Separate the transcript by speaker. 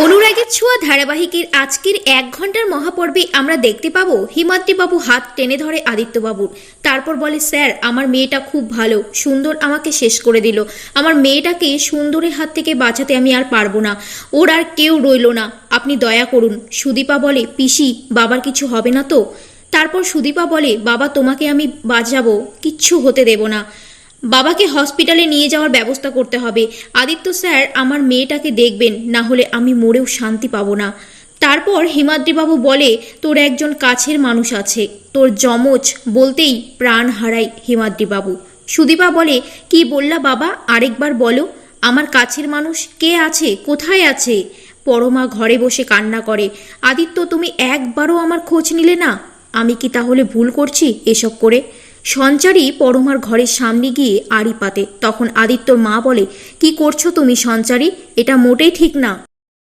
Speaker 1: অনুরাগের ছোঁয়া ধারাবাহিকের আজকের 1 ঘন্টার মহাপর্বে আমরা দেখতে পাবো হিমাদ্রিবাবু হাত টেনে ধরে আদিত্যবাবুর। তারপর বলে, স্যার আমার মেয়েটা খুব ভালো, সুন্দর আমাকে শেষ করে দিল। আমার মেয়েটাকে সুন্দরের হাত থেকে বাঁচাতে আমি আর পারবো না, ওর আর কেউ রইল না, আপনি দয়া করুন। সুদীপা বলে, পিসি বাবার কিছু হবে না তো? তারপর সুদীপা বলে, বাবা তোমাকে আমি বাঁচাবো, কিচ্ছু হতে দেব না, বাবাকে হসপিটালে নিয়ে যাওয়ার ব্যবস্থা করতে হবে। আদিত্য স্যার আমার মেয়েটাকে দেখবেন, না হলে আমি মরেও শান্তি পাবো না। তারপর হিমাদ্রিবাবু বলে, তোর একজন কাছের মানুষ আছে, তোর যমজ, বলতেই প্রাণ হারায় হিমাদ্রিবাবু। সুদীপা বলে, কি বললা বাবা, আরেকবার বলো। আমার কাছের মানুষ কে আছে, কোথায় আছে? পরমা ঘরে বসে কান্না করে। আদিত্য তুমি একবারও আমার খোঁজ নিলে না, আমি কি তাহলে ভুল করছি এসব করে? সঞ্চারী পরমার ঘরের সামনে গিয়ে আড়ি পাতে। তখন আদিত্যর মা বলে, কি করছো তুমি সঞ্চারী, এটা মোটেই ঠিক না।